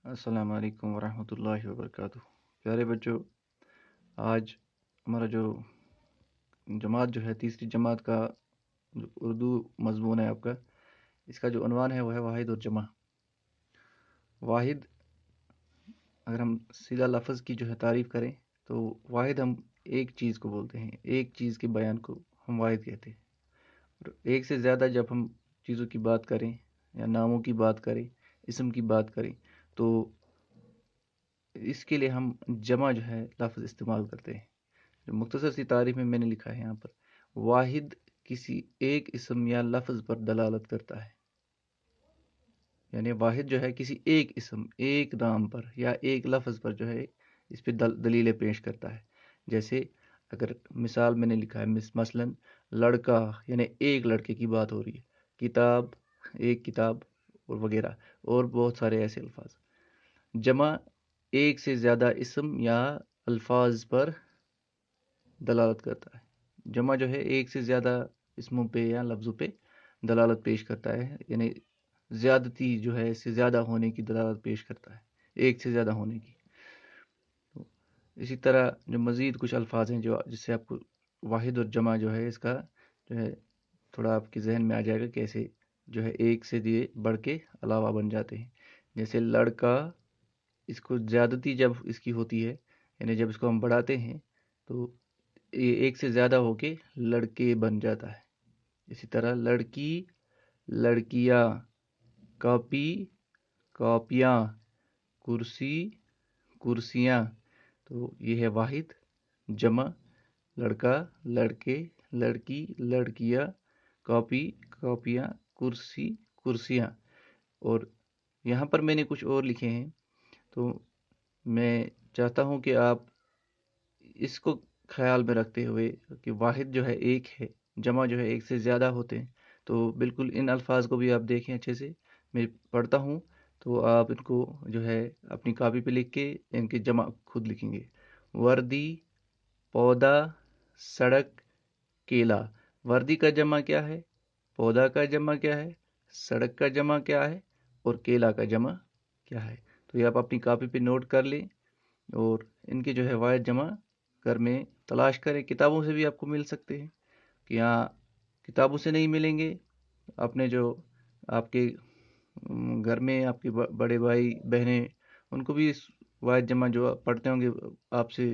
अस्सलाम वालेकुम वरहमतुल्लाहि वबरकातुह। प्यारे बच्चों, आज हमारा जो जमात जो है तीसरी जमात का जो उर्दू मज़मून है आपका, इसका जो उन्वान है वो है वाहिद और जमा। वाहिद, अगर हम सीधा लफ्ज़ की जो है तारीफ़ करें तो वाहिद हम एक चीज़ को बोलते हैं, एक चीज़ के बयान को हम वाहिद कहते हैं। और एक से ज़्यादा जब हम चीज़ों की बात करें या नामों की बात करें, इसम की बात करें, तो इसके लिए हम जमा जो है लफ्ज़ इस्तेमाल करते हैं। जो मुख्तसर सी तारीफ में मैंने लिखा है यहाँ पर, वाहिद किसी एक इसम या लफ्ज़ पर दलालत करता है। यानी वाहिद जो है किसी एक इसम, एक नाम पर या एक लफ्ज़ पर जो है इस पे दलीलें पेश करता है। जैसे अगर मिसाल मैंने लिखा है मसलन लड़का, यानी एक लड़के की बात हो रही है, किताब, एक किताब, और वगैरह और बहुत सारे ऐसे अल्फाज। जमा एक से ज़्यादा इसम या अल्फाज पर दलालत करता है। जमा जो है एक से ज़्यादा इसमों पे या लफ्ज़ों पे दलालत पेश करता है, यानी ज़्यादती जो है इससे ज़्यादा होने की दलालत पेश करता है, एक से ज़्यादा होने की। तो इसी तरह जो मज़ीद कुछ अल्फाज हैं जो जिससे आपको वाहिद और जमा जो है इसका जो है थोड़ा आपके जहन में आ जाएगा कैसे जो है एक से दिए बढ़ के अलावा बन जाते हैं। जैसे लड़का, इसको ज़्यादती जब इसकी होती है, यानी जब इसको हम बढ़ाते हैं तो ये एक से ज़्यादा होके लड़के बन जाता है। इसी तरह लड़की, लड़कियाँ, कॉपी, कॉपियाँ, कुर्सी, कुर्सियाँ। तो ये है वाहिद। जमा लड़का, लड़के, लड़की, लड़कियाँ, कॉपी, कॉपियाँ, कुर्सी, कुर्सियाँ। और यहाँ पर मैंने कुछ और लिखे हैं, तो मैं चाहता हूँ कि आप इसको ख्याल में रखते हुए कि वाहिद जो है एक है, जमा जो है एक से ज़्यादा होते हैं, तो बिल्कुल इन अल्फाज को भी आप देखें अच्छे से। मैं पढ़ता हूँ तो आप इनको जो है अपनी कॉपी पे लिख के इनके जमा खुद लिखेंगे। वर्दी, पौधा, सड़क, केला। वर्दी का जमा क्या है, पौधा का जमा क्या है, सड़क का जमा क्या है, और केला का जमा क्या है। तो ये आप अपनी कॉपी पे नोट कर लें और इनके जो है वाहिद जमा घर में तलाश करें। किताबों से भी आपको मिल सकते हैं, कि यहाँ किताबों से नहीं मिलेंगे, अपने जो आपके घर में आपके बड़े भाई बहनें, उनको भी इस वाहिद जमा जो पढ़ते होंगे आपसे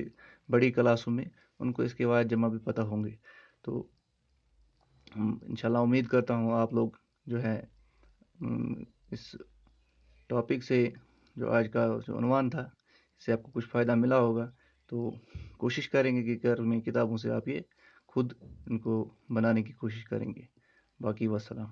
बड़ी क्लासों में, उनको इसके वाहिद जमा भी पता होंगे। तो इंशाल्लाह उम्मीद करता हूँ आप लोग जो है इस टॉपिक से, जो आज का जो उन्वान था, इससे आपको कुछ फ़ायदा मिला होगा। तो कोशिश करेंगे कि घर में किताबों से आप ये खुद इनको बनाने की कोशिश करेंगे। बाकी वस्सलाम।